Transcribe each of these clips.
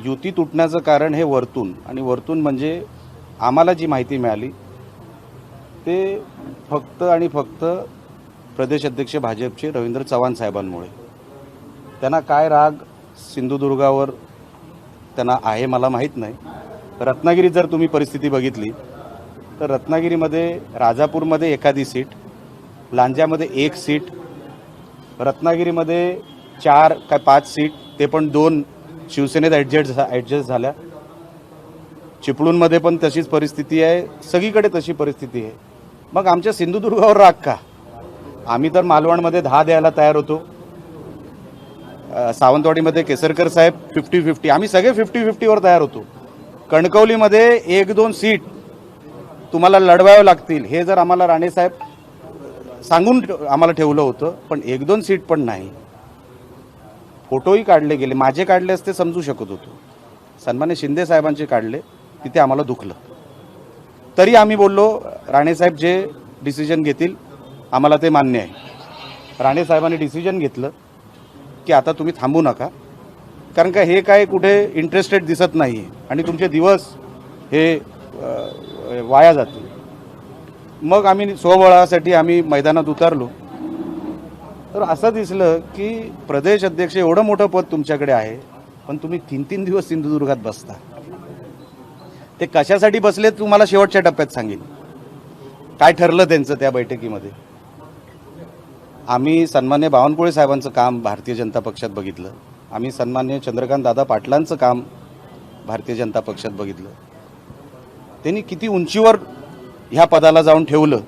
युती तुटण्याचं कारण हे वरतून, आणि वरतून म्हणजे आम्हाला जी माहिती मिळाली ते फक्त आणि फक्त प्रदेश अध्यक्ष भाजपचे रवींद्र चव्हाण साहेबांमुळे. त्यांना काय राग सिंधुदुर्गावर त्यांना आहे मला माहीत नाही. रत्नागिरीत जर तुम्ही परिस्थिती बघितली तर रत्नागिरीमध्ये राजापूरमध्ये एखादी सीट, लांज्यामध्ये एक सीट, रत्नागिरीमध्ये 4 काय 5 सीट, ते पण 2 शिवसेनेत ॲडजस्ट झाल्या. चिपळूणमध्ये पण तशीच परिस्थिती आहे, सगळीकडे तशी परिस्थिती आहे. मग आमच्या सिंधुदुर्गावर राग का? आम्ही तर मालवणमध्ये 10 द्यायला तयार होतो. सावंतवाडीमध्ये केसरकर साहेब 50-50, आम्ही सगळे 50-50 वर तयार होतो. कणकवलीमध्ये 1-2 सीट तुम्हाला लढवावे लागतील हे जर आम्हाला राणेसाहेब सांगून आम्हाला ठेवलं होतं, पण 1-2 सीट पण नाही. फोटोही काढले गेले, माझे काढले असते समजू शकत होतो, सन्मान्य शिंदे साहेबांचे काढले, तिथे आम्हाला दुखलं. तरी आम्ही बोललो राणेसाहेब जे डिसिजन घेतील आम्हाला ते मान्य आहे. राणेसाहेबांनी डिसिजन घेतलं की आता तुम्ही थांबू नका, कारण का हे काय कुठे इंटरेस्टेड दिसत नाही आणि तुमचे दिवस हे वाया जातील. मग आम्ही स्वबळासाठी आम्ही मैदानात उतरलो तर असं दिसलं की प्रदेश अध्यक्ष एवढं मोठं पद तुमच्याकडे आहे, पण तुम्ही 3-3 दिवस सिंधुदुर्गात बसता. ते कशासाठी बसले तुम्हाला शेवटच्या टप्प्यात सांगेन काय ठरलं त्यांचं त्या बैठकीमध्ये. आम्ही सन्मान्य बावनकुळे साहेबांचं काम भारतीय जनता पक्षात बघितलं, आम्ही सन्मान्य चंद्रकांत दादा पाटलांचं काम भारतीय जनता पक्षात बघितलं. त्यांनी किती उंचीवर ह्या पदाला जाऊन ठेवलं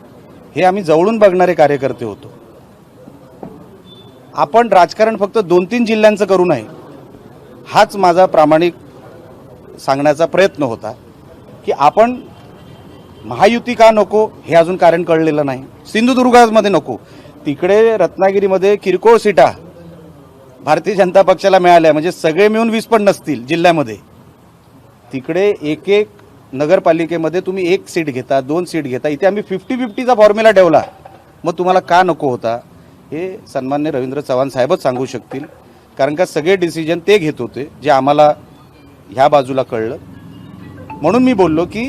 हे आम्ही जवळून बघणारे कार्यकर्ते होतो. आपण राजकारण फक्त 2-3 जिल्ह्यांचं करू नये हाच माझा प्रामाणिक सांगण्याचा प्रयत्न होता. की आपण महायुती का नको हे अजून कारण कळलेलं नाही. सिंधुदुर्गामध्ये नको, तिकडे रत्नागिरीमध्ये किरकोळ सीटा भारतीय जनता पक्षाला मिळाल्या, म्हणजे सगळे मिळून 20 पण नसतील जिल्ह्यामध्ये. तिकडे एक नगरपालिकेमध्ये तुम्ही 1 सीट घेता, 2 सीट घेता. इथे आम्ही 50-50चा फॉर्म्युला ठेवला. मग तुम्हाला का नको होता हे सन्मान्य रवींद्र चव्हाण साहेबच सांगू शकतील, कारण का सगळे डिसिजन ते घेत होते जे आम्हाला ह्या बाजूला कळलं. म्हणून मी बोललो की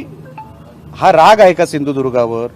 हा राग आहे का सिंधुदुर्गावर,